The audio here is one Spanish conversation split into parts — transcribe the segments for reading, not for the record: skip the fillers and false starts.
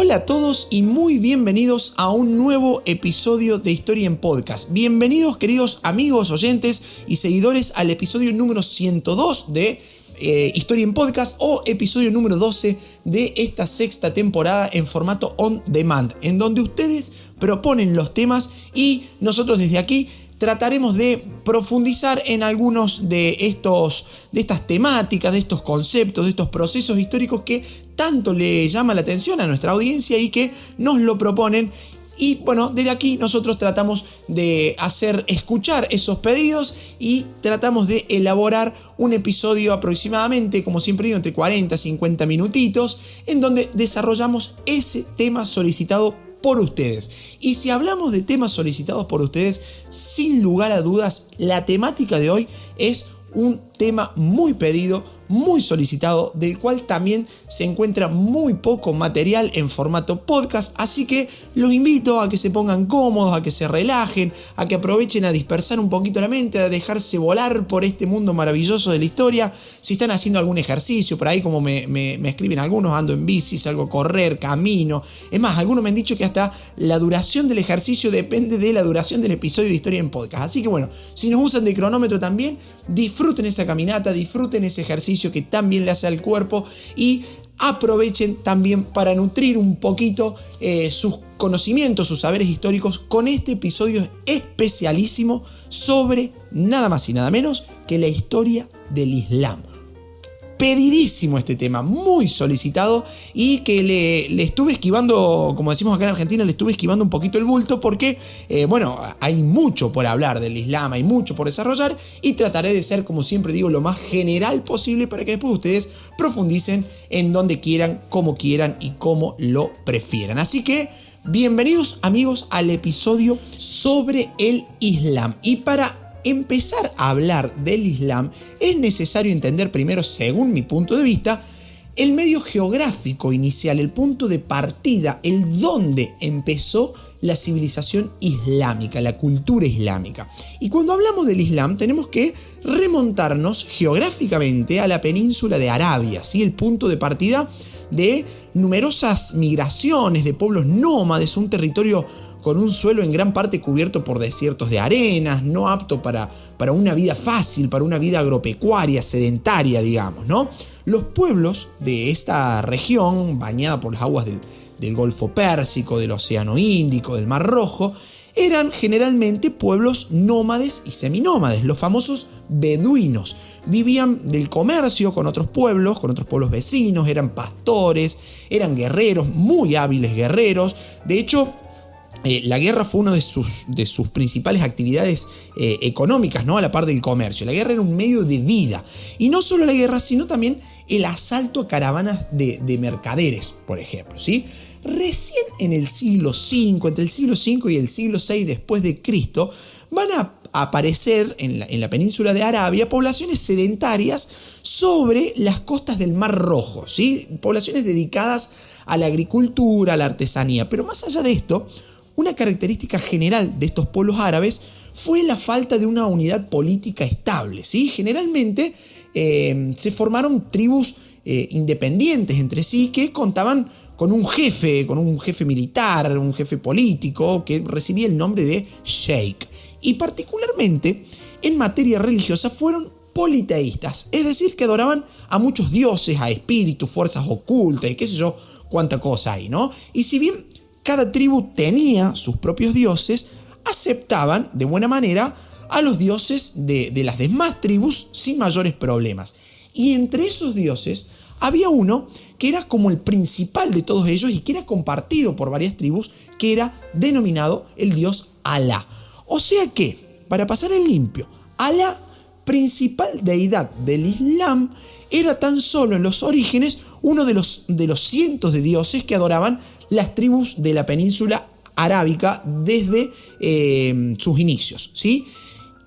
Hola a todos y muy bienvenidos a un nuevo episodio de Historia en Podcast. Bienvenidos, queridos amigos, oyentes y seguidores, al episodio número 102 de Historia en Podcast, o episodio número 12 de esta sexta temporada en formato on demand, en donde ustedes proponen los temas y nosotros desde aquí trataremos de profundizar en algunos de estas temáticas, de estos conceptos, de estos procesos históricos que tanto le llama la atención a nuestra audiencia y que nos lo proponen. Y bueno, desde aquí nosotros tratamos de hacer escuchar esos pedidos y tratamos de elaborar un episodio aproximadamente, como siempre digo, entre 40 y 50 minutitos, en donde desarrollamos ese tema solicitado por ustedes. Y si hablamos de temas solicitados por ustedes, sin lugar a dudas, la temática de hoy es un tema muy pedido, muy solicitado, del cual también se encuentra muy poco material en formato podcast, así que los invito a que se pongan cómodos, a que se relajen, a que aprovechen a dispersar un poquito la mente, a dejarse volar por este mundo maravilloso de la historia. Si están haciendo algún ejercicio, por ahí como me escriben algunos, ando en bici, salgo a correr, camino. Es más, algunos me han dicho que hasta la duración del ejercicio depende de la duración del episodio de Historia en Podcast. Así que bueno, si nos usan de cronómetro también, disfruten esa caminata, disfruten ese ejercicio que también le hace al cuerpo y aprovechen también para nutrir un poquito sus conocimientos, sus saberes históricos con este episodio especialísimo sobre nada más y nada menos que la historia del Islam. Pedidísimo este tema, muy solicitado, y que le estuve esquivando, como decimos acá en Argentina, le estuve esquivando un poquito el bulto porque, hay mucho por hablar del Islam, hay mucho por desarrollar, y trataré de ser, como siempre digo, lo más general posible para que después ustedes profundicen en donde quieran, como quieran y como lo prefieran. Así que, bienvenidos amigos al episodio sobre el Islam. Y para empezar a hablar del Islam es necesario entender primero, según mi punto de vista, el medio geográfico inicial, el punto de partida, el dónde empezó la civilización islámica, la cultura islámica. Y cuando hablamos del Islam tenemos que remontarnos geográficamente a la península de Arabia, ¿sí? El punto de partida de numerosas migraciones de pueblos nómades, un territorio con un suelo en gran parte cubierto por desiertos de arenas, no apto para una vida fácil, para una vida agropecuaria, sedentaria, digamos, ¿no? Los pueblos de esta región, bañada por las aguas del Golfo Pérsico, del Océano Índico, del Mar Rojo, eran generalmente pueblos nómades y seminómades, los famosos beduinos. Vivían del comercio con otros pueblos vecinos, eran pastores, eran guerreros, muy hábiles guerreros. De hecho, la guerra fue una de sus principales actividades económicas, ¿no? A la par del comercio. La guerra era un medio de vida. Y no solo la guerra, sino también el asalto a caravanas de mercaderes, por ejemplo, ¿sí? Recién en el siglo V, entre el siglo V y el siglo VI después de Cristo, van a aparecer en la península de Arabia poblaciones sedentarias sobre las costas del Mar Rojo, ¿sí? Poblaciones dedicadas a la agricultura, a la artesanía. Pero más allá de esto, una característica general de estos pueblos árabes fue la falta de una unidad política estable, ¿sí? Generalmente se formaron tribus independientes entre sí que contaban con un jefe militar, un jefe político que recibía el nombre de sheikh. Y particularmente en materia religiosa fueron politeístas, es decir, que adoraban a muchos dioses, a espíritus, fuerzas ocultas y qué sé yo, cuánta cosa hay, ¿no? Y si bien cada tribu tenía sus propios dioses, aceptaban de buena manera a los dioses de las demás tribus sin mayores problemas. Y entre esos dioses había uno que era como el principal de todos ellos y que era compartido por varias tribus, que era denominado el dios Alá. O sea que, para pasar en limpio, Alá, principal deidad del Islam, era tan solo en los orígenes uno de los cientos de dioses que adoraban las tribus de la península arábica desde sus inicios, ¿sí?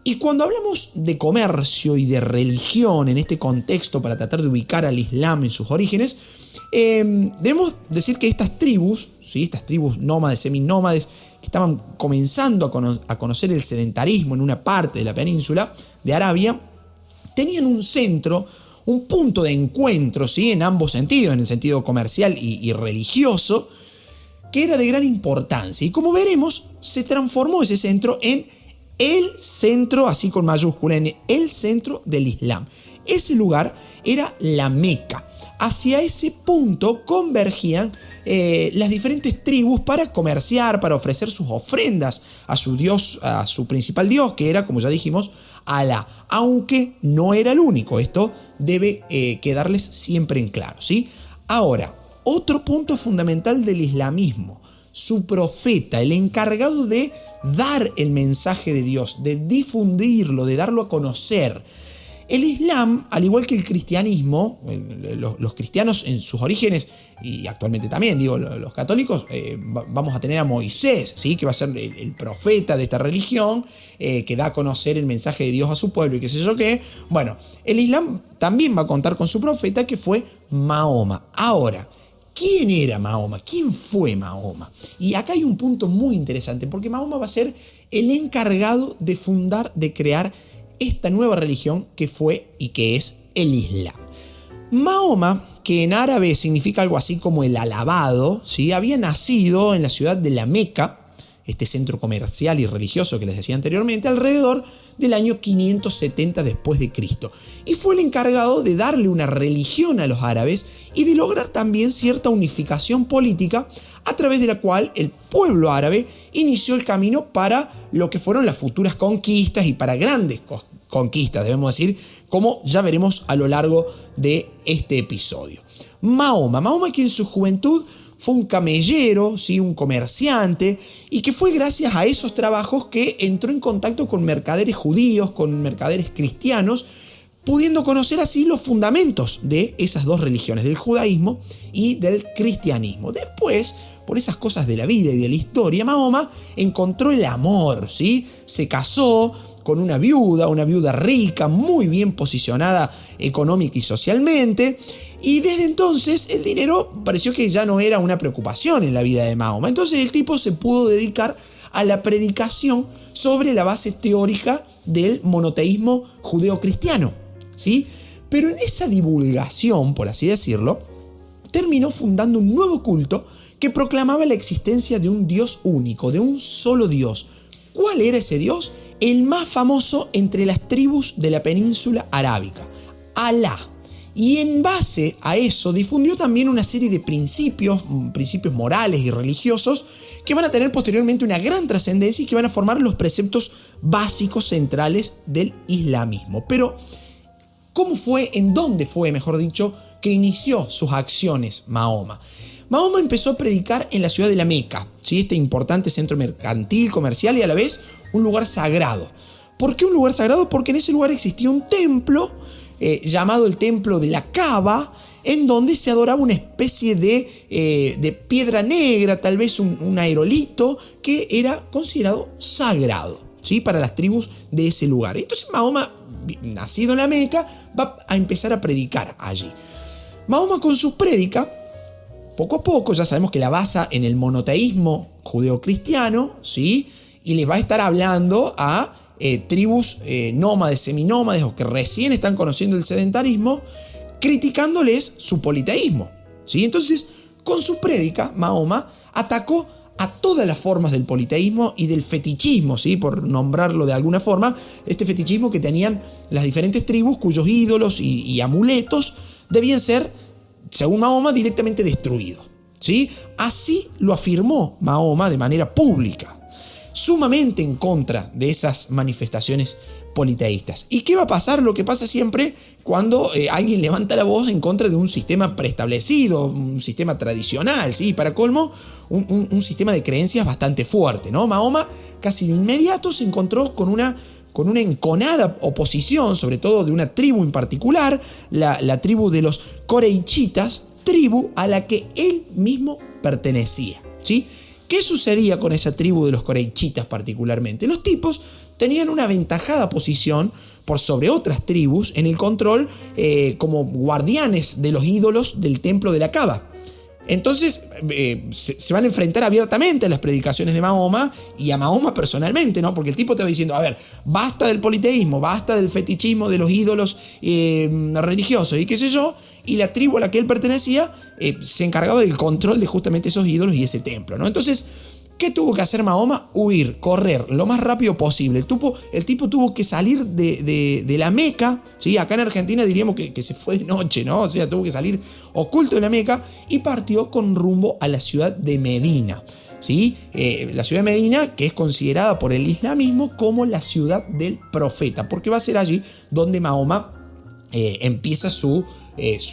Y cuando hablamos de comercio y de religión en este contexto para tratar de ubicar al Islam en sus orígenes, debemos decir que estas tribus, ¿sí? Estas tribus nómades, seminómades, que estaban comenzando a conocer el sedentarismo en una parte de la península de Arabia, tenían un centro, un punto de encuentro, ¿sí? En ambos sentidos, en el sentido comercial y religioso, que era de gran importancia. Y como veremos, se transformó ese centro en el centro, así con mayúscula, en el centro del Islam. Ese lugar era la Meca. Hacia ese punto convergían las diferentes tribus para comerciar, para ofrecer sus ofrendas a su dios, a su principal dios, que era, como ya dijimos, Alá. Aunque no era el único. Esto debe quedarles siempre en claro, ¿sí? Ahora, otro punto fundamental del islamismo: su profeta, el encargado de dar el mensaje de Dios, de difundirlo, de darlo a conocer. El Islam, al igual que el cristianismo, los cristianos en sus orígenes, y actualmente también, digo, los católicos, vamos a tener a Moisés, ¿sí? Que va a ser el profeta de esta religión, que da a conocer el mensaje de Dios a su pueblo y qué sé yo qué. Bueno, el Islam también va a contar con su profeta, que fue Mahoma. Ahora, ¿quién era Mahoma? ¿Quién fue Mahoma? Y acá hay un punto muy interesante, porque Mahoma va a ser el encargado de fundar, de crear esta nueva religión que fue y que es el Islam. Mahoma, que en árabe significa algo así como el alabado, ¿sí? Había nacido en la ciudad de la Meca, este centro comercial y religioso que les decía anteriormente, alrededor del año 570 después de Cristo. Y fue el encargado de darle una religión a los árabes y de lograr también cierta unificación política, a través de la cual el pueblo árabe inició el camino para lo que fueron las futuras conquistas y para grandes conquistas, debemos decir, como ya veremos a lo largo de este episodio. Mahoma que en su juventud fue un camellero, ¿sí? Un comerciante, y que fue gracias a esos trabajos que entró en contacto con mercaderes judíos, con mercaderes cristianos, pudiendo conocer así los fundamentos de esas dos religiones, del judaísmo y del cristianismo. Después, por esas cosas de la vida y de la historia, Mahoma encontró el amor, ¿sí? Se casó con una viuda rica, muy bien posicionada económica y socialmente, y desde entonces el dinero pareció que ya no era una preocupación en la vida de Mahoma. Entonces el tipo se pudo dedicar a la predicación sobre la base teórica del monoteísmo judeo-cristiano, ¿sí? Pero en esa divulgación, por así decirlo, terminó fundando un nuevo culto que proclamaba la existencia de un Dios único, de un solo Dios. ¿Cuál era ese Dios? El más famoso entre las tribus de la península arábica, Alá. Y en base a eso difundió también una serie de principios morales y religiosos que van a tener posteriormente una gran trascendencia y que van a formar los preceptos básicos centrales del islamismo. Pero, ¿cómo fue, en dónde fue, mejor dicho, que inició sus acciones Mahoma? Mahoma empezó a predicar en la ciudad de la Meca, ¿sí? Este importante centro mercantil, comercial y a la vez un lugar sagrado. ¿Por qué un lugar sagrado? Porque en ese lugar existía un templo llamado el Templo de la Kaaba, en donde se adoraba una especie de piedra negra, tal vez un aerolito, que era considerado sagrado, ¿sí? Para las tribus de ese lugar. Entonces Mahoma, nacido en la Meca, va a empezar a predicar allí. Mahoma con su prédica, poco a poco, ya sabemos que la basa en el monoteísmo judeocristiano, ¿sí? Y les va a estar hablando a tribus nómades, seminómades o que recién están conociendo el sedentarismo, criticándoles su politeísmo, ¿sí? Entonces, con su prédica, Mahoma atacó a todas las formas del politeísmo y del fetichismo, ¿sí? Por nombrarlo de alguna forma, este fetichismo que tenían las diferentes tribus cuyos ídolos y amuletos debían ser, según Mahoma, directamente destruidos, ¿sí? Así lo afirmó Mahoma de manera pública, sumamente en contra de esas manifestaciones politeístas. ¿Y qué va a pasar? Lo que pasa siempre cuando alguien levanta la voz en contra de un sistema preestablecido, un sistema tradicional, ¿sí? Para colmo, un sistema de creencias bastante fuerte, ¿no? Mahoma casi de inmediato se encontró con una enconada oposición, sobre todo de una tribu en particular, la tribu de los coreichitas, tribu a la que él mismo pertenecía, ¿sí? ¿Qué sucedía con esa tribu de los coreichitas particularmente? Los tipos tenían una aventajada posición por sobre otras tribus en el control como guardianes de los ídolos del templo de la Kaaba. Entonces se van a enfrentar abiertamente a las predicaciones de Mahoma y a Mahoma personalmente, ¿no? Porque el tipo te va diciendo, a ver, basta del politeísmo, basta del fetichismo de los ídolos religiosos y qué sé yo, y la tribu a la que él pertenecía se encargaba del control de justamente esos ídolos y ese templo, ¿no? Entonces, ¿qué tuvo que hacer Mahoma? Huir, correr lo más rápido posible. El tipo tuvo que salir de la Meca, ¿sí? Acá en Argentina diríamos que se fue de noche, ¿no? O sea, tuvo que salir oculto de la Meca y partió con rumbo a la ciudad de Medina, ¿sí? La ciudad de Medina, que es considerada por el islamismo como la ciudad del profeta, porque va a ser allí donde Mahoma empieza su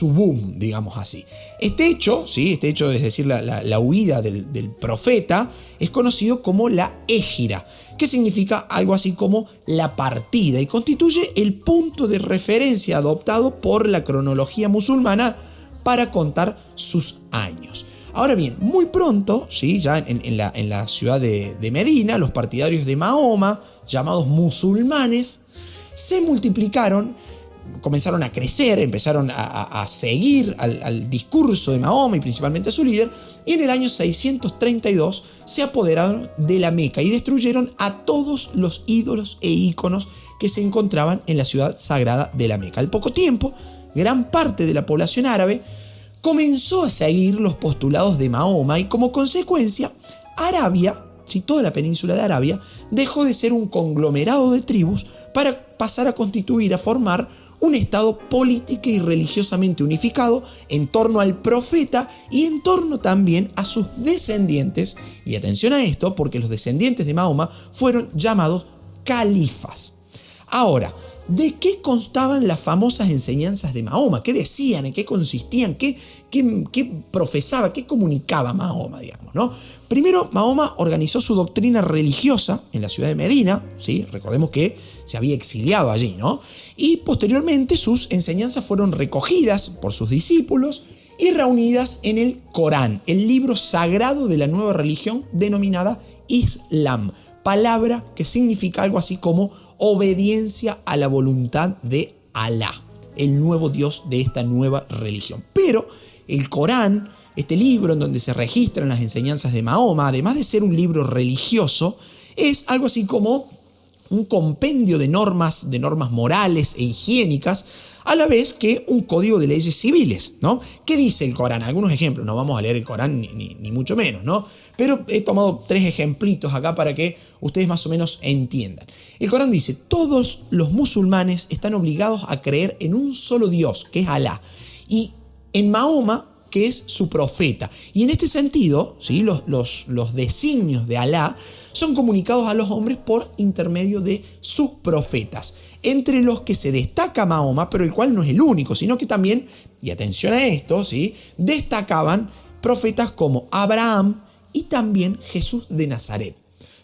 boom, digamos así. Este hecho, es decir, la huida del profeta, es conocido como la Hégira, que significa algo así como la partida, y constituye el punto de referencia adoptado por la cronología musulmana para contar sus años. Ahora bien, muy pronto, ¿sí? Ya en la ciudad de Medina, los partidarios de Mahoma, llamados musulmanes, se multiplicaron, comenzaron a crecer, empezaron a seguir al discurso de Mahoma y principalmente a su líder, y en el año 632 se apoderaron de la Meca y destruyeron a todos los ídolos e íconos que se encontraban en la ciudad sagrada de la Meca. Al poco tiempo, gran parte de la población árabe comenzó a seguir los postulados de Mahoma y como consecuencia, Arabia, toda la península de Arabia, dejó de ser un conglomerado de tribus para pasar a constituir, a formar un estado político y religiosamente unificado en torno al profeta y en torno también a sus descendientes. Y atención a esto, porque los descendientes de Mahoma fueron llamados califas. Ahora, ¿de qué constaban las famosas enseñanzas de Mahoma? ¿Qué decían? ¿En qué consistían? ¿Qué profesaba? ¿Qué comunicaba Mahoma, digamos, ¿no? Primero, Mahoma organizó su doctrina religiosa en la ciudad de Medina, ¿sí? Recordemos que se había exiliado allí, ¿no? Y posteriormente sus enseñanzas fueron recogidas por sus discípulos y reunidas en el Corán, el libro sagrado de la nueva religión denominada Islam, palabra que significa algo así como obediencia a la voluntad de Alá, el nuevo Dios de esta nueva religión. Pero el Corán, este libro en donde se registran las enseñanzas de Mahoma, además de ser un libro religioso, es algo así como un compendio de normas morales e higiénicas, a la vez que un código de leyes civiles, ¿no? ¿Qué dice el Corán? Algunos ejemplos, no vamos a leer el Corán ni mucho menos, ¿no? Pero he tomado 3 ejemplitos acá para que ustedes más o menos entiendan. El Corán dice: todos los musulmanes están obligados a creer en un solo Dios, que es Alá, y en Mahoma, que es su profeta. Y en este sentido, ¿sí? los designios de Alá son comunicados a los hombres por intermedio de sus profetas, entre los que se destaca Mahoma, pero el cual no es el único, sino que también, y atención a esto, ¿sí? destacaban profetas como Abraham y también Jesús de Nazaret,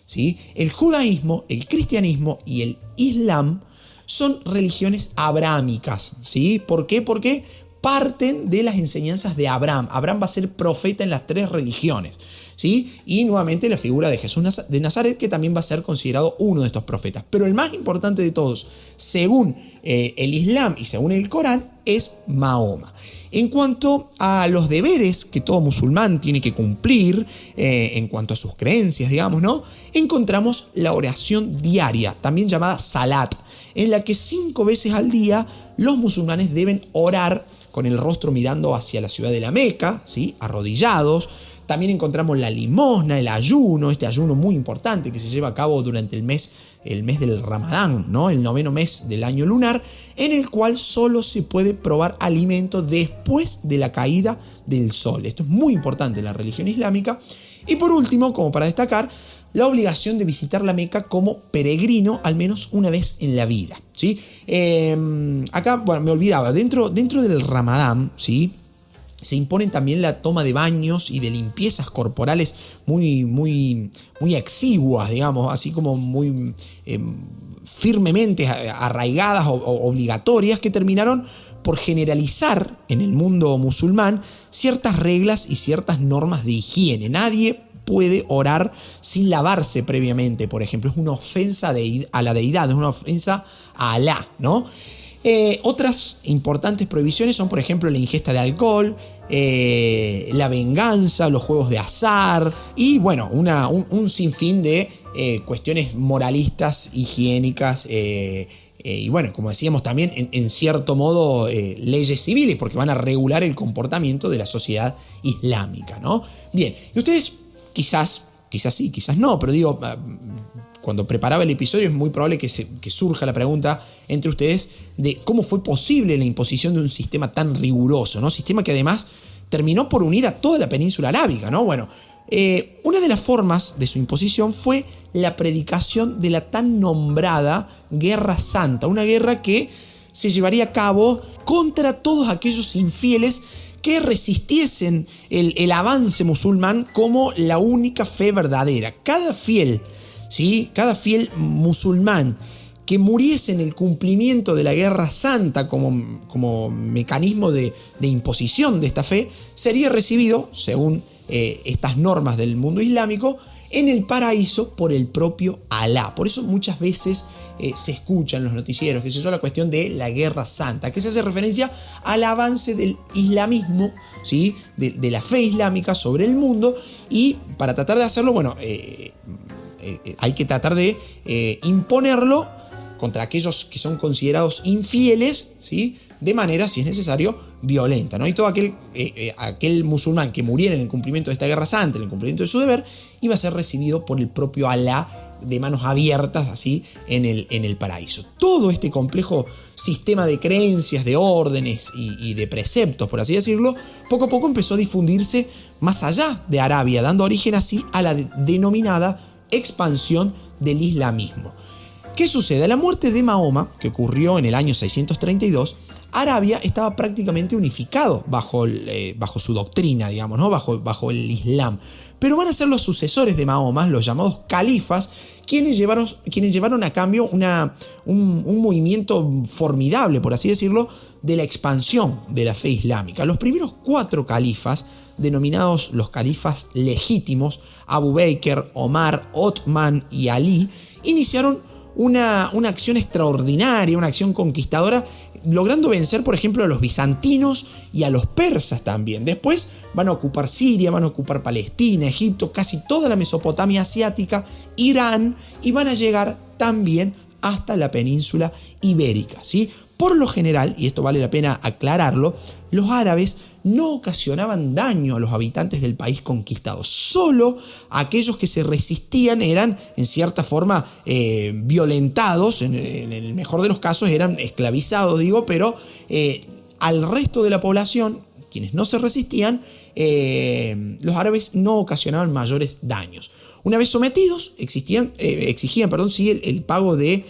¿sí? El judaísmo, el cristianismo y el islam son religiones abrahámicas, ¿sí? ¿Por qué? Porque parten de las enseñanzas de Abraham. Abraham va a ser profeta en las 3 religiones, ¿sí? Y nuevamente la figura de Jesús de Nazaret, que también va a ser considerado uno de estos profetas. Pero el más importante de todos, según el Islam y según el Corán, es Mahoma. En cuanto a los deberes que todo musulmán tiene que cumplir, en cuanto a sus creencias, digamos, ¿no? Encontramos la oración diaria, también llamada salat, en la que 5 veces al día los musulmanes deben orar con el rostro mirando hacia la ciudad de la Meca, ¿sí? Arrodillados. También encontramos la limosna, el ayuno, este ayuno muy importante que se lleva a cabo durante el mes del Ramadán, ¿no? El 9º mes del año lunar, en el cual solo se puede probar alimento después de la caída del sol. Esto es muy importante en la religión islámica. Y por último, como para destacar, la obligación de visitar la Meca como peregrino al menos una vez en la vida, ¿sí? Acá, bueno, me olvidaba, dentro del Ramadán, ¿sí? Se imponen también la toma de baños y de limpiezas corporales muy exiguas, digamos, así como muy firmemente arraigadas o obligatorias, que terminaron por generalizar en el mundo musulmán ciertas reglas y ciertas normas de higiene. Nadie puede orar sin lavarse previamente, por ejemplo. Es una ofensa a la deidad, es una ofensa a Alá, ¿no? Otras importantes prohibiciones son, por ejemplo, la ingesta de alcohol, la venganza, los juegos de azar y, bueno, un sinfín de cuestiones moralistas, higiénicas, y bueno, como decíamos también, en cierto modo, leyes civiles, porque van a regular el comportamiento de la sociedad islámica, ¿no? Bien, y ustedes quizás sí, quizás no, pero digo, cuando preparaba el episodio es muy probable que surja la pregunta entre ustedes de cómo fue posible la imposición de un sistema tan riguroso, ¿no? Sistema que además terminó por unir a toda la península arábiga, ¿no? Bueno, una de las formas de su imposición fue la predicación de la tan nombrada Guerra Santa, una guerra que se llevaría a cabo contra todos aquellos infieles que resistiesen el avance musulmán como la única fe verdadera. Cada fiel musulmán que muriese en el cumplimiento de la Guerra Santa como mecanismo de imposición de esta fe, sería recibido, según estas normas del mundo islámico, en el paraíso por el propio Alá. Por eso muchas veces se escucha en los noticieros, que se la cuestión de la Guerra Santa, que se hace referencia al avance del islamismo, ¿sí? de la fe islámica sobre el mundo, y para tratar de hacerlo, bueno, hay que tratar de imponerlo contra aquellos que son considerados infieles, ¿sí? De manera, si es necesario, violenta, ¿no? Y todo aquel musulmán que muriera en el cumplimiento de esta Guerra Santa, en el cumplimiento de su deber, iba a ser recibido por el propio Alá de manos abiertas, así, en el paraíso. Todo este complejo sistema de creencias, de órdenes y de preceptos, por así decirlo, poco a poco empezó a difundirse más allá de Arabia, dando origen así a la denominada expansión del islamismo. ¿Qué sucede? A la muerte de Mahoma, que ocurrió en el año 632, Arabia estaba prácticamente unificado bajo su doctrina, digamos, ¿no? bajo el Islam. Pero van a ser los sucesores de Mahoma, los llamados califas, quienes llevaron a cambio un movimiento formidable, por así decirlo, de la expansión de la fe islámica. Los primeros 4 califas, denominados los califas legítimos, Abu Bakr, Omar, Othman y Ali, iniciaron una acción extraordinaria, una acción conquistadora, logrando vencer, por ejemplo, a los bizantinos y a los persas también. Después van a ocupar Siria, van a ocupar Palestina, Egipto, casi toda la Mesopotamia asiática, Irán, y van a llegar también hasta la península ibérica, ¿sí? Por lo general, y esto vale la pena aclararlo, los árabes no ocasionaban daño a los habitantes del país conquistado. Solo aquellos que se resistían eran, en cierta forma, violentados. En el mejor de los casos eran esclavizados, pero al resto de la población, quienes no se resistían, los árabes no ocasionaban mayores daños. Una vez sometidos, exigían el pago de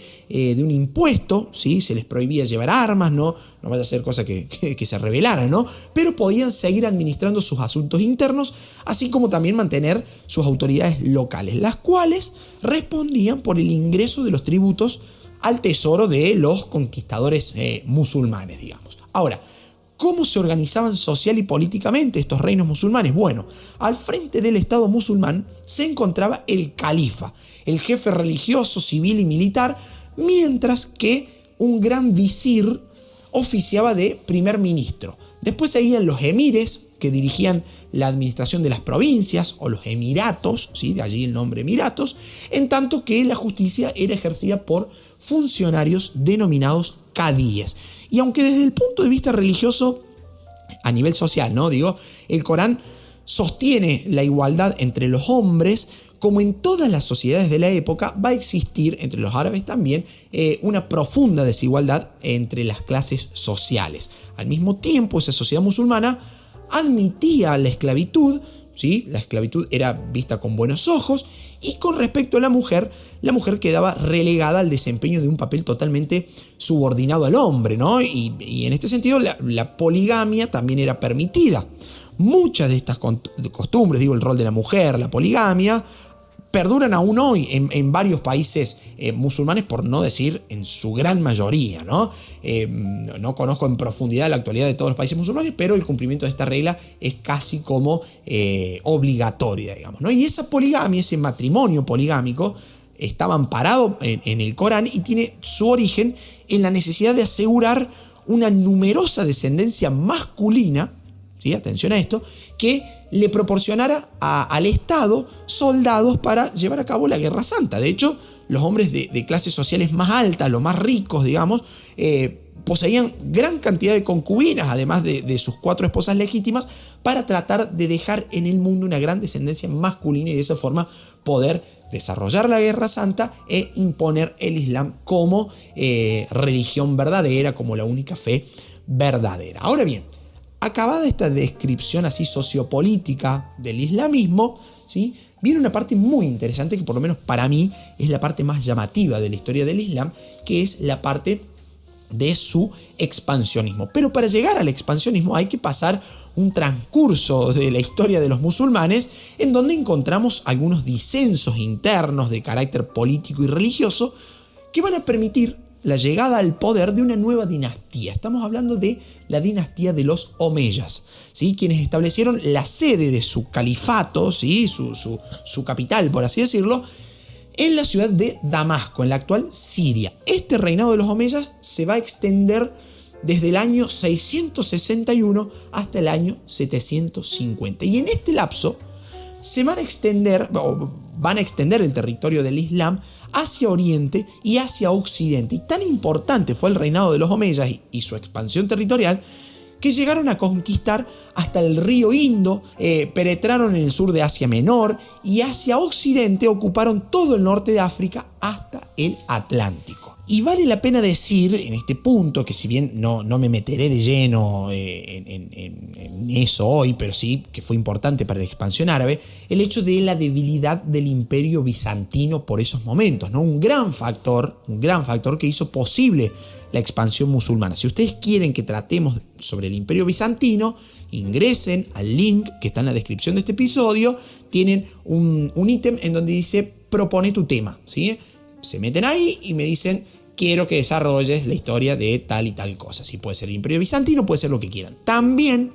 un impuesto, ¿sí? Se les prohibía llevar armas, no vaya a ser cosa que se rebelaran, ¿no? Pero podían seguir administrando sus asuntos internos, así como también mantener sus autoridades locales, las cuales respondían por el ingreso de los tributos al tesoro de los conquistadores musulmanes, digamos. Ahora, ¿cómo se organizaban social y políticamente estos reinos musulmanes? Bueno, al frente del Estado musulmán se encontraba el califa, el jefe religioso, civil y militar, mientras que un gran visir oficiaba de primer ministro. Después seguían los emires, que dirigían la administración de las provincias, o los emiratos, ¿sí? De allí el nombre emiratos, en tanto que la justicia era ejercida por funcionarios denominados cadíes. Y aunque desde el punto de vista religioso, a nivel social, el Corán sostiene la igualdad entre los hombres, como en todas las sociedades de la época, va a existir entre los árabes también una profunda desigualdad entre las clases sociales. Al mismo tiempo, esa sociedad musulmana admitía la esclavitud, ¿sí? La esclavitud era vista con buenos ojos, y con respecto a la mujer quedaba relegada al desempeño de un papel totalmente subordinado al hombre, ¿no? Y en este sentido la poligamia también era permitida. Muchas de estas costumbres, el rol de la mujer, la poligamia, perduran aún hoy en varios países musulmanes, por no decir en su gran mayoría, ¿no? No conozco en profundidad la actualidad de todos los países musulmanes, pero el cumplimiento de esta regla es casi como obligatoria, digamos, ¿no? Y esa poligamia, ese matrimonio poligámico, estaba amparado en el Corán y tiene su origen en la necesidad de asegurar una numerosa descendencia masculina, ¿sí? Atención a esto, que le proporcionara al Estado soldados para llevar a cabo la Guerra Santa. De hecho, los hombres de clases sociales más altas, los más ricos, digamos, poseían gran cantidad de concubinas, además de sus 4 esposas legítimas, para tratar de dejar en el mundo una gran descendencia masculina y de esa forma poder desarrollar la Guerra Santa e imponer el Islam como religión verdadera, como la única fe verdadera. Ahora bien, acabada esta descripción así sociopolítica del islamismo, ¿sí?, viene una parte muy interesante que por lo menos para mí es la parte más llamativa de la historia del Islam, que es la parte de su expansionismo. Pero para llegar al expansionismo hay que pasar un transcurso de la historia de los musulmanes en donde encontramos algunos disensos internos de carácter político y religioso que van a permitir la llegada al poder de una nueva dinastía. Estamos hablando de la dinastía de los omeyas, ¿sí?, quienes establecieron la sede de su califato, ¿sí?, su capital, por así decirlo, en la ciudad de Damasco, en la actual Siria. Este reinado de los omeyas se va a extender desde el año 661 hasta el año 750. Y en este lapso van a extender el territorio del Islam hacia Oriente y hacia Occidente. Y tan importante fue el reinado de los omeyas y su expansión territorial que llegaron a conquistar hasta el río Indo, penetraron en el sur de Asia Menor y hacia Occidente ocuparon todo el norte de África hasta el Atlántico. Y vale la pena decir en este punto, que si bien no me meteré de lleno en eso hoy, pero sí que fue importante para la expansión árabe, el hecho de la debilidad del imperio bizantino por esos momentos, ¿no? Un gran factor que hizo posible la expansión musulmana. Si ustedes quieren que tratemos sobre el imperio bizantino, ingresen al link que está en la descripción de este episodio, tienen un ítem en donde dice propone tu tema, ¿sí? Se meten ahí y me dicen quiero que desarrolles la historia de tal y tal cosa. Si puede ser el imperio bizantino, puede ser lo que quieran. También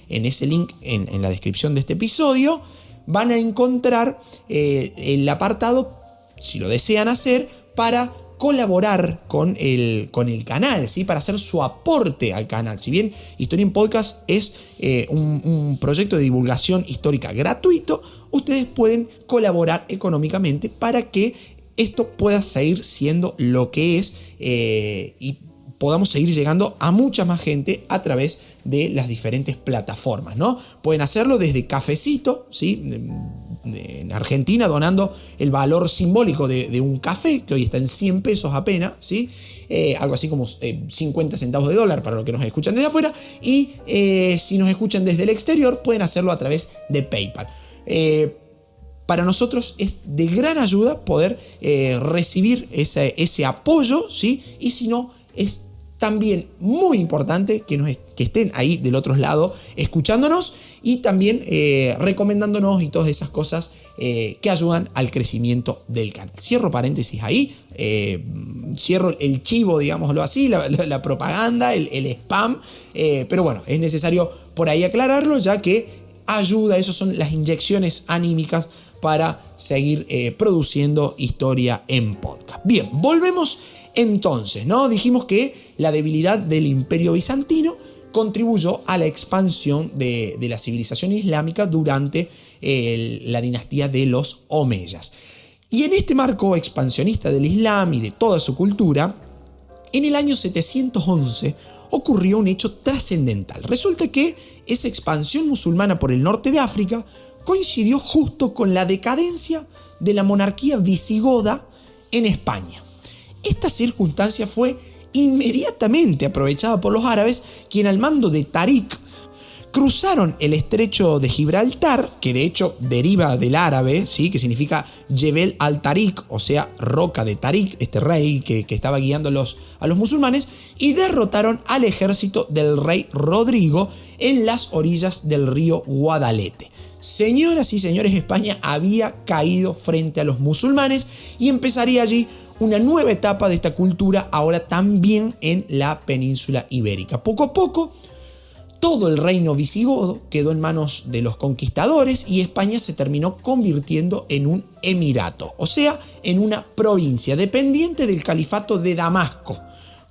en ese link en la descripción de este episodio van a encontrar el apartado, si lo desean hacer, para colaborar con el canal, ¿sí?, para hacer su aporte al canal. Si bien Historia en Podcast es un proyecto de divulgación histórica gratuito, ustedes pueden colaborar económicamente para que esto pueda seguir siendo lo que es y podamos seguir llegando a mucha más gente a través de las diferentes plataformas, ¿no? Pueden hacerlo desde Cafecito, ¿sí?, en Argentina, donando el valor simbólico de un café, que hoy está en 100 pesos apenas, ¿sí? Algo así como 50 centavos de dólar para los que nos escuchan desde afuera. Y si nos escuchan desde el exterior, pueden hacerlo a través de PayPal. Para nosotros es de gran ayuda poder recibir ese apoyo, ¿sí? Y si no, es también muy importante que estén ahí del otro lado escuchándonos y también recomendándonos y todas esas cosas que ayudan al crecimiento del canal. Cierro paréntesis ahí, cierro el chivo, digámoslo así, la propaganda, el spam, pero bueno, es necesario por ahí aclararlo, ya que ayuda, esas son las inyecciones anímicas para seguir produciendo historia en podcast. Bien, volvemos entonces, ¿no? Dijimos que la debilidad del imperio bizantino contribuyó a la expansión de la civilización islámica durante la dinastía de los omeyas. Y en este marco expansionista del Islam y de toda su cultura, en el año 711 ocurrió un hecho trascendental. Resulta que esa expansión musulmana por el norte de África coincidió justo con la decadencia de la monarquía visigoda en España. Esta circunstancia fue inmediatamente aprovechada por los árabes, quienes al mando de Tarik cruzaron el estrecho de Gibraltar, que de hecho deriva del árabe, ¿sí?, que significa Jebel al-Tarik, o sea, roca de Tarik, este rey que estaba guiando a los musulmanes, y derrotaron al ejército del rey Rodrigo en las orillas del río Guadalete. Señoras y señores, España había caído frente a los musulmanes y empezaría allí una nueva etapa de esta cultura, ahora también en la península ibérica. Poco a poco, todo el reino visigodo quedó en manos de los conquistadores y España se terminó convirtiendo en un emirato, o sea, en una provincia dependiente del califato de Damasco,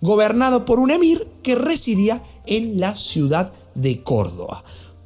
gobernado por un emir que residía en la ciudad de Córdoba.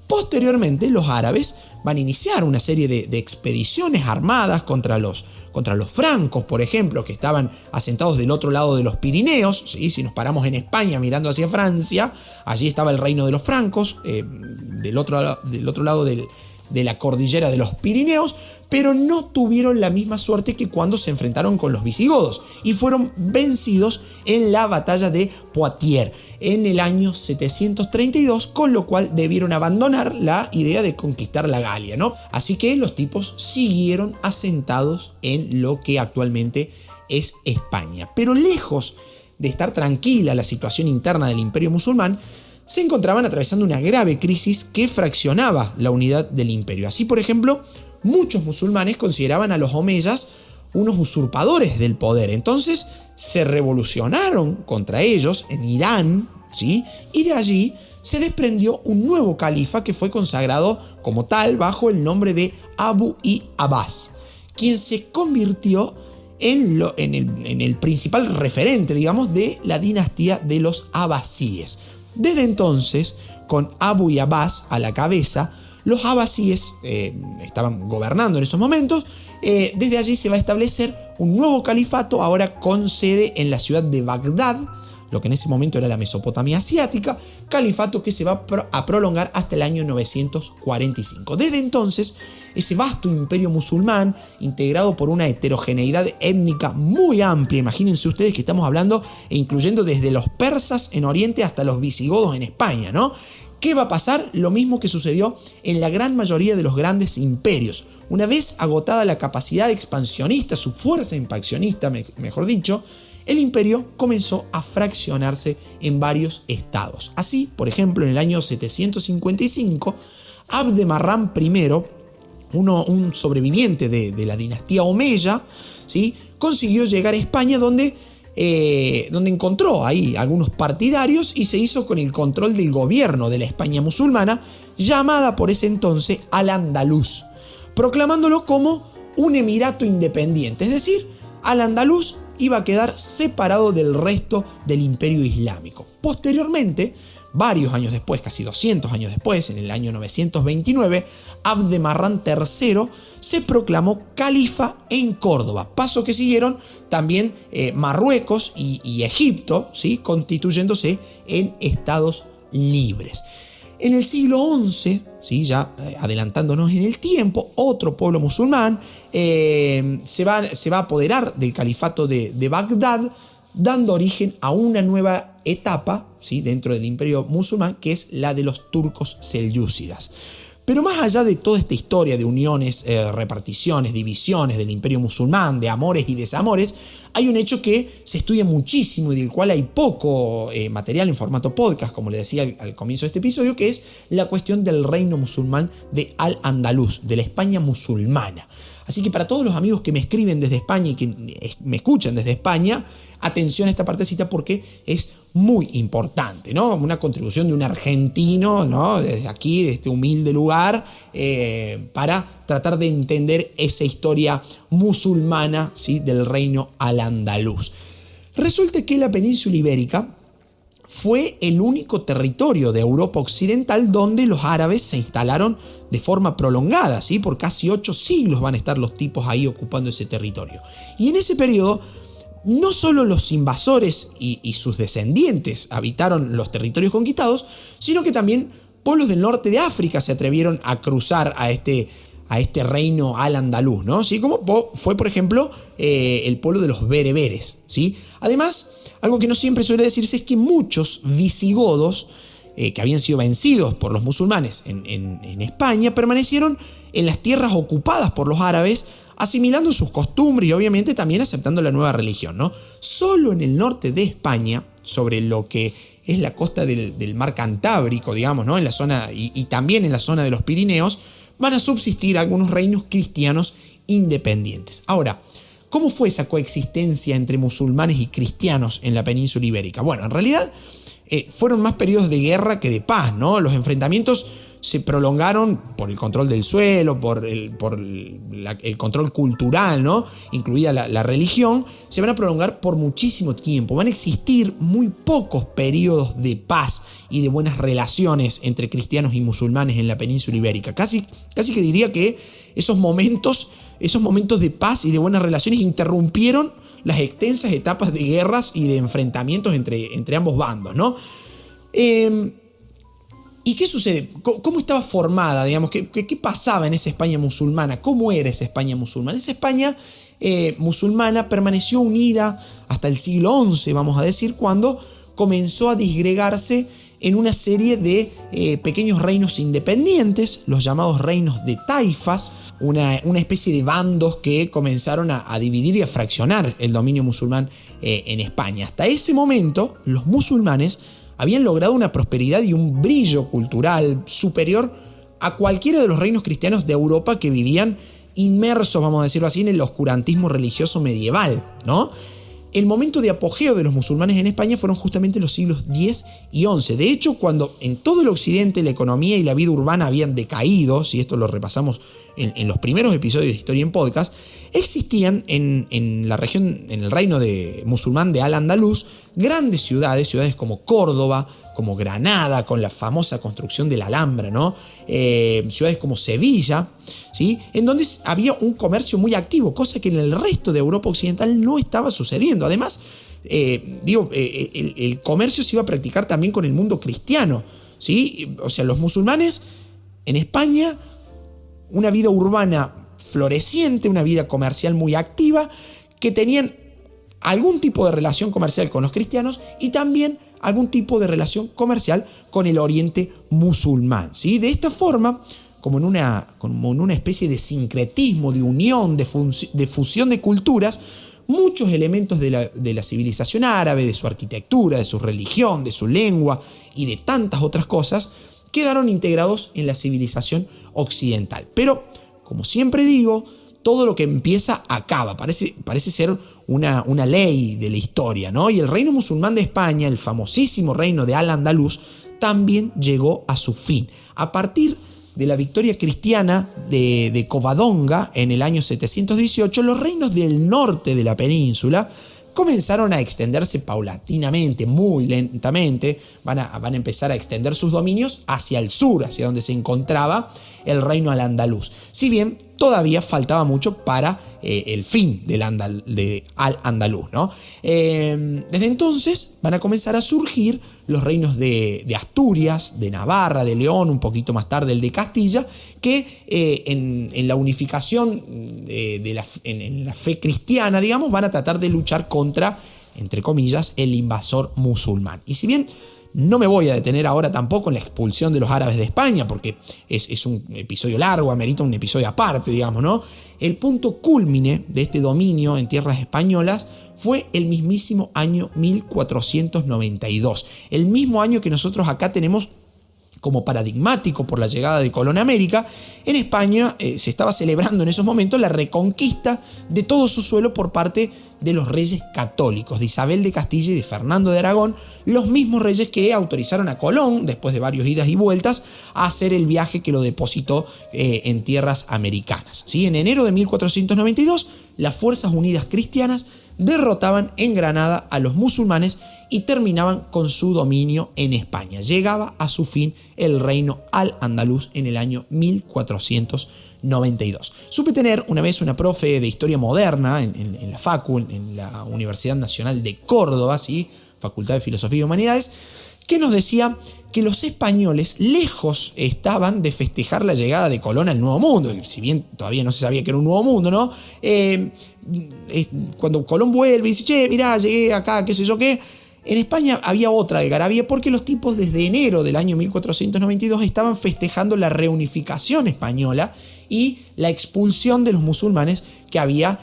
Posteriormente, los árabes van a iniciar una serie de expediciones armadas contra los contra los francos, por ejemplo, que estaban asentados del otro lado de los Pirineos, ¿sí? Si nos paramos en España mirando hacia Francia, allí estaba el reino de los francos, del otro lado de la cordillera de los Pirineos, pero no tuvieron la misma suerte que cuando se enfrentaron con los visigodos y fueron vencidos en la batalla de Poitiers en el año 732, con lo cual debieron abandonar la idea de conquistar la Galia, ¿no? Así que los tipos siguieron asentados en lo que actualmente es España. Pero lejos de estar tranquila la situación interna del imperio musulmán, se encontraban atravesando una grave crisis que fraccionaba la unidad del imperio. Así, por ejemplo, muchos musulmanes consideraban a los omeyas unos usurpadores del poder. Entonces se revolucionaron contra ellos en Irán, ¿sí? Y de allí se desprendió un nuevo califa que fue consagrado como tal bajo el nombre de Abu i-Abbas, quien se convirtió en el principal referente, digamos, de la dinastía de los abasíes. Desde entonces, con Abu i-Abbas a la cabeza, los abasíes estaban gobernando en esos momentos. Desde allí se va a establecer un nuevo califato, ahora con sede en la ciudad de Bagdad, lo que en ese momento era la Mesopotamia asiática, califato que se va a prolongar hasta el año 945. Desde entonces, ese vasto imperio musulmán, integrado por una heterogeneidad étnica muy amplia, imagínense ustedes que estamos hablando e incluyendo desde los persas en Oriente hasta los visigodos en España, ¿no? ¿Qué va a pasar? Lo mismo que sucedió en la gran mayoría de los grandes imperios. Una vez agotada la capacidad expansionista, su fuerza impaccionista, mejor dicho, el imperio comenzó a fraccionarse en varios estados. Así, por ejemplo, en el año 755, Abd Marrán I, un sobreviviente de la dinastía Omeya, ¿sí?, consiguió llegar a España donde encontró ahí algunos partidarios y se hizo con el control del gobierno de la España musulmana, llamada por ese entonces Al-Andalus, proclamándolo como un emirato independiente, es decir, Al-Andalus iba a quedar separado del resto del imperio islámico. Posteriormente, varios años después, casi 200 años después, en el año 929, Abd Marrán III se proclamó califa en Córdoba, paso que siguieron también Marruecos y Egipto, ¿sí?, constituyéndose en estados libres. En el siglo XI, ¿sí?, ya adelantándonos en el tiempo, otro pueblo musulmán se va a apoderar del califato de Bagdad, dando origen a una nueva etapa, ¿sí?, dentro del imperio musulmán, que es la de los turcos selyúcidas. Pero más allá de toda esta historia de uniones, reparticiones, divisiones del imperio musulmán, de amores y desamores, hay un hecho que se estudia muchísimo y del cual hay poco material en formato podcast, como le decía al comienzo de este episodio, que es la cuestión del reino musulmán de Al-Andalus, de la España musulmana. Así que para todos los amigos que me escriben desde España y que me escuchan desde España, atención a esta partecita porque es muy importante, ¿no? Una contribución de un argentino, ¿no?, desde aquí, de este humilde lugar, para tratar de entender esa historia musulmana, ¿sí?, del reino al-andaluz. Resulta que la península ibérica fue el único territorio de Europa occidental donde los árabes se instalaron de forma prolongada, ¿sí? Por casi 8 siglos van a estar los tipos ahí ocupando ese territorio. Y en ese periodo, no solo los invasores y sus descendientes habitaron los territorios conquistados, sino que también pueblos del norte de África se atrevieron a cruzar a este reino al-andaluz, ¿no? ¿Sí? Como fue, por ejemplo, el pueblo de los bereberes, ¿sí? Además, algo que no siempre suele decirse es que muchos visigodos que habían sido vencidos por los musulmanes en España permanecieron en las tierras ocupadas por los árabes, asimilando sus costumbres y obviamente también aceptando la nueva religión, ¿no? Solo en el norte de España, sobre lo que es la costa del mar Cantábrico, digamos, ¿no?, en la zona y también en la zona de los Pirineos, van a subsistir algunos reinos cristianos independientes. Ahora, ¿cómo fue esa coexistencia entre musulmanes y cristianos en la península ibérica? Bueno, en realidad fueron más periodos de guerra que de paz, ¿no? Los enfrentamientos se prolongaron por el control del suelo, por el control cultural, ¿no?, incluida la religión, se van a prolongar por muchísimo tiempo. Van a existir muy pocos periodos de paz y de buenas relaciones entre cristianos y musulmanes en la península ibérica. Casi que diría que esos momentos esos momentos de paz y de buenas relaciones interrumpieron las extensas etapas de guerras y de enfrentamientos entre ambos bandos, ¿no? ¿Y qué sucede? ¿Cómo estaba formada, digamos? ¿Qué pasaba en esa España musulmana? ¿Cómo era esa España musulmana? Esa España musulmana permaneció unida hasta el siglo XI, vamos a decir, cuando comenzó a disgregarse en una serie de pequeños reinos independientes, los llamados reinos de taifas, una especie de bandos que comenzaron a dividir y a fraccionar el dominio musulmán en España. Hasta ese momento, los musulmanes habían logrado una prosperidad y un brillo cultural superior a cualquiera de los reinos cristianos de Europa que vivían inmersos, vamos a decirlo así, en el oscurantismo religioso medieval, ¿no? El momento de apogeo de los musulmanes en España fueron justamente los siglos X y XI. De hecho, cuando en todo el occidente la economía y la vida urbana habían decaído, si esto lo repasamos en los primeros episodios de Historia en Podcast, existían en la región, en el reino musulmán de Al-Andalus, grandes ciudades como Córdoba, como Granada, con la famosa construcción de la Alhambra, ¿no? Ciudades como Sevilla, ¿sí? En donde había un comercio muy activo, cosa que en el resto de Europa Occidental no estaba sucediendo. Además, el comercio se iba a practicar también con el mundo cristiano, ¿sí? O sea, los musulmanes en España, una vida urbana floreciente, una vida comercial muy activa, que tenían algún tipo de relación comercial con los cristianos y también algún tipo de relación comercial con el oriente musulmán, ¿sí? De esta forma, como en una especie de sincretismo, de unión, de fusión de culturas, muchos elementos de la civilización árabe, de su arquitectura, de su religión, de su lengua y de tantas otras cosas, quedaron integrados en la civilización occidental. Pero, como siempre digo, todo lo que empieza acaba, parece ser una ley de la historia, ¿no? Y el reino musulmán de España, el famosísimo reino de Al-Andalus, también llegó a su fin. A partir de la victoria cristiana de Covadonga en el año 718, los reinos del norte de la península comenzaron a extenderse paulatinamente, muy lentamente, van a empezar a extender sus dominios hacia el sur, hacia donde se encontraba el reino al-andaluz. Si bien todavía faltaba mucho para el fin de al-andaluz, ¿no? Desde entonces van a comenzar a surgir los reinos de Asturias, de Navarra, de León, un poquito más tarde el de Castilla, que en la unificación en la fe cristiana, digamos, van a tratar de luchar contra, entre comillas, el invasor musulmán. Y si bien no me voy a detener ahora tampoco en la expulsión de los árabes de España, porque es un episodio largo, amerita un episodio aparte, digamos, ¿no? El punto cúlmine de este dominio en tierras españolas fue el mismísimo año 1492, el mismo año que nosotros acá tenemos como paradigmático por la llegada de Colón a América. En España se estaba celebrando en esos momentos la reconquista de todo su suelo por parte de los reyes católicos, de Isabel de Castilla y de Fernando de Aragón, los mismos reyes que autorizaron a Colón, después de varios idas y vueltas, a hacer el viaje que lo depositó en tierras americanas, ¿sí? En enero de 1492, las Fuerzas Unidas Cristianas derrotaban en Granada a los musulmanes y terminaban con su dominio en España. Llegaba a su fin el reino al-andaluz en el año 1492. Supe tener una vez una profe de historia moderna en la Facu, en la Universidad Nacional de Córdoba, ¿sí? Facultad de Filosofía y Humanidades, que nos decía que los españoles lejos estaban de festejar la llegada de Colón al Nuevo Mundo, si bien todavía no se sabía que era un nuevo mundo, ¿no? Cuando Colón vuelve y dice, che, mirá, llegué acá, qué sé yo qué, en España había otra algarabía porque los tipos desde enero del año 1492 estaban festejando la reunificación española y la expulsión de los musulmanes que había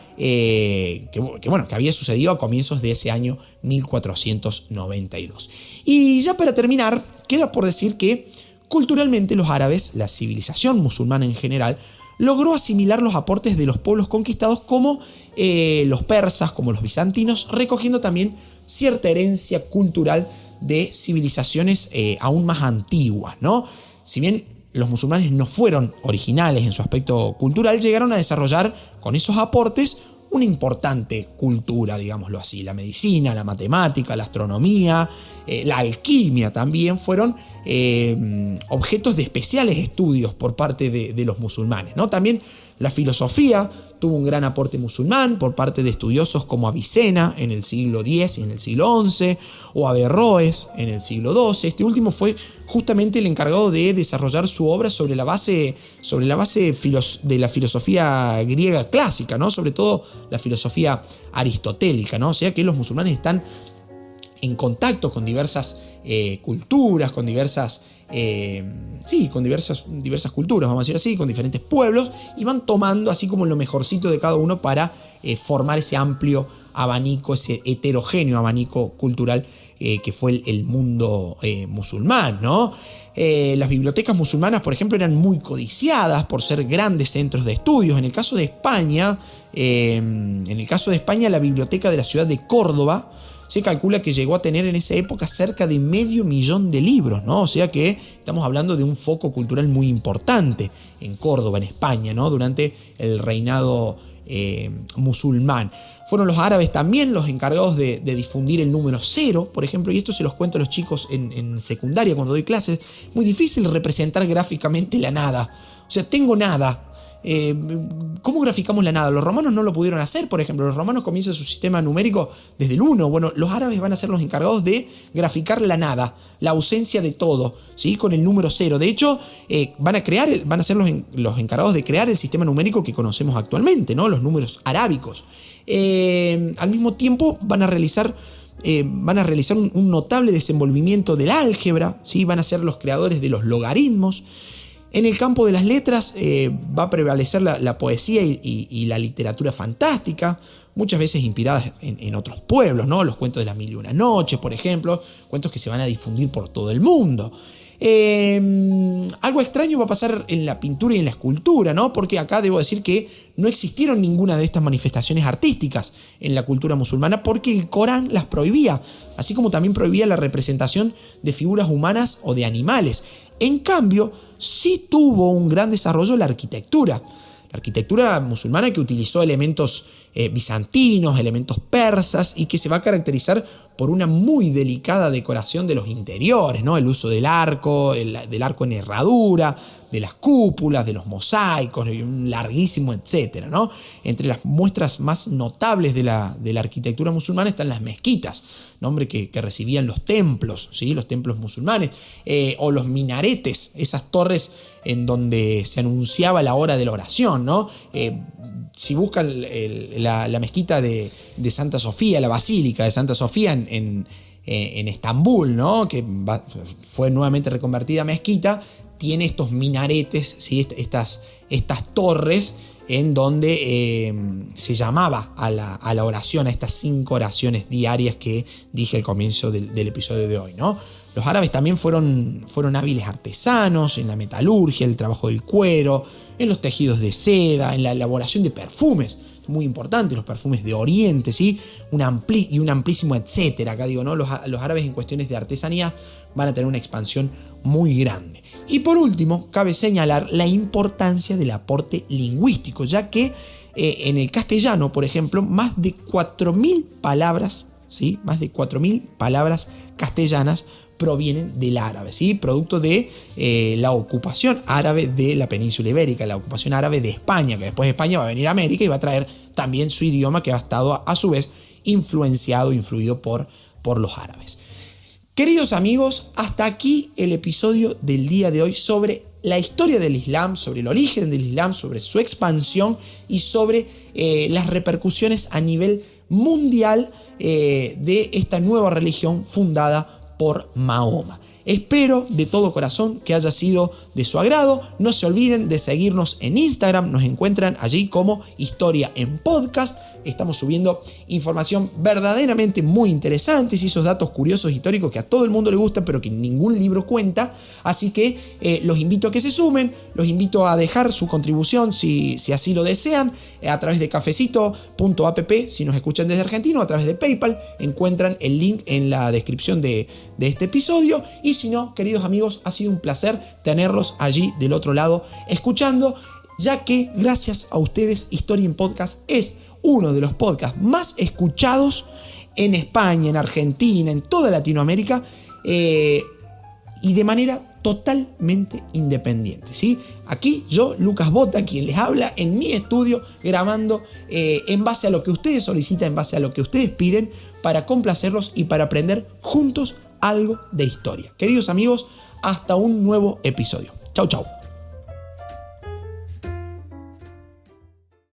sucedido a comienzos de ese año 1492. Y ya para terminar, queda por decir que culturalmente los árabes, la civilización musulmana en general, logró asimilar los aportes de los pueblos conquistados como los persas, como los bizantinos, recogiendo también cierta herencia cultural de civilizaciones aún más antiguas, ¿no? Si bien los musulmanes no fueron originales en su aspecto cultural, llegaron a desarrollar con esos aportes una importante cultura, digámoslo así. La medicina, la matemática, la astronomía, la alquimia también fueron objetos de especiales estudios por parte de los musulmanes, ¿no? También La filosofía tuvo un gran aporte musulmán por parte de estudiosos como Avicena en el siglo X y en el siglo XI, o Averroes en el siglo XII. Este último fue justamente el encargado de desarrollar su obra sobre la base de la filosofía griega clásica, ¿no? Sobre todo la filosofía aristotélica, ¿no? O sea que los musulmanes están en contacto con diversas culturas, con diversas culturas, vamos a decir así, con diferentes pueblos, y van tomando así como lo mejorcito de cada uno para formar ese amplio abanico, ese heterogéneo abanico cultural que fue el mundo musulmán, ¿no? Las bibliotecas musulmanas, por ejemplo, eran muy codiciadas por ser grandes centros de estudios. En el caso de España, la biblioteca de la ciudad de Córdoba se calcula que llegó a tener en esa época cerca de 500.000 de libros, ¿no? O sea que estamos hablando de un foco cultural muy importante en Córdoba, en España, ¿no? Durante el reinado musulmán. Fueron los árabes también los encargados de difundir el número 0, por ejemplo, y esto se los cuento a los chicos en secundaria cuando doy clases. Muy difícil representar gráficamente la nada. O sea, tengo nada. ¿Cómo graficamos la nada? Los romanos no lo pudieron hacer, por ejemplo. Los romanos comienzan su sistema numérico desde el 1. Bueno, los árabes van a ser los encargados de graficar la nada, la ausencia de todo, ¿sí? Con el número 0. De hecho, van a ser los encargados de crear el sistema numérico que conocemos actualmente, ¿no? Los números arábicos. Al mismo tiempo van a realizar un notable desenvolvimiento del álgebra, ¿sí? Van a ser los creadores de los logaritmos. En el campo de las letras va a prevalecer la poesía y la literatura fantástica, muchas veces inspiradas en otros pueblos, ¿no? Los cuentos de las 1001 noches, por ejemplo, cuentos que se van a difundir por todo el mundo. Algo extraño va a pasar en la pintura y en la escultura, ¿no? Porque acá debo decir que no existieron ninguna de estas manifestaciones artísticas en la cultura musulmana porque el Corán las prohibía, así como también prohibía la representación de figuras humanas o de animales. En cambio, sí tuvo un gran desarrollo la arquitectura. La arquitectura musulmana que utilizó elementos bizantinos, elementos persas y que se va a caracterizar por una muy delicada decoración de los interiores, ¿no? El uso del arco en herradura, de las cúpulas, de los mosaicos, y un larguísimo etcétera, ¿no? Entre las muestras más notables de la arquitectura musulmana están las mezquitas, nombre que recibían los templos, ¿sí? Los templos musulmanes, o los minaretes, esas torres en donde se anunciaba la hora de la oración, ¿no? Si buscan la mezquita de Santa Sofía, la basílica de Santa Sofía en Estambul, ¿no? Que fue nuevamente reconvertida a mezquita, tiene estos minaretes, ¿sí? estas torres en donde se llamaba a la oración, a estas 5 oraciones diarias que dije al comienzo del episodio de hoy, ¿no? Los árabes también fueron hábiles artesanos en la metalurgia, el trabajo del cuero, en los tejidos de seda, en la elaboración de perfumes, muy importante, los perfumes de Oriente, ¿sí? Un amplísimo etcétera. Acá digo, ¿no? Los árabes en cuestiones de artesanía van a tener una expansión muy grande. Y por último, cabe señalar la importancia del aporte lingüístico, ya que en el castellano, por ejemplo, más de 4.000 palabras, ¿sí? Más de 4.000 palabras castellanas provienen del árabe, ¿sí? Producto de la ocupación árabe de la península ibérica, la ocupación árabe de España, que después España va a venir a América y va a traer también su idioma, que ha estado a su vez influido por los árabes. Queridos amigos, hasta aquí el episodio del día de hoy sobre la historia del Islam, sobre el origen del Islam, sobre su expansión y sobre las repercusiones a nivel mundial de esta nueva religión fundada por Mahoma. Espero de todo corazón que haya sido de su agrado. No se olviden de seguirnos en Instagram. Nos encuentran allí como Historia en Podcast. Estamos subiendo información verdaderamente muy interesante y esos datos curiosos históricos que a todo el mundo le gustan, pero que ningún libro cuenta. Así que los invito a que se sumen. Los invito a dejar su contribución si así lo desean a través de cafecito.app si nos escuchan desde Argentina, o a través de PayPal. Encuentran el link en la descripción de este episodio. Y si no, queridos amigos, ha sido un placer tenerlos allí del otro lado escuchando, ya que gracias a ustedes Historia en Podcast es uno de los podcasts más escuchados en España, en Argentina, en toda Latinoamérica, y de manera totalmente independiente, ¿sí? Aquí yo, Lucas Bota, quien les habla en mi estudio, grabando en base a lo que ustedes solicitan, en base a lo que ustedes piden, para complacerlos y para aprender juntos algo de historia. Queridos amigos, hasta un nuevo episodio. Chau, chau.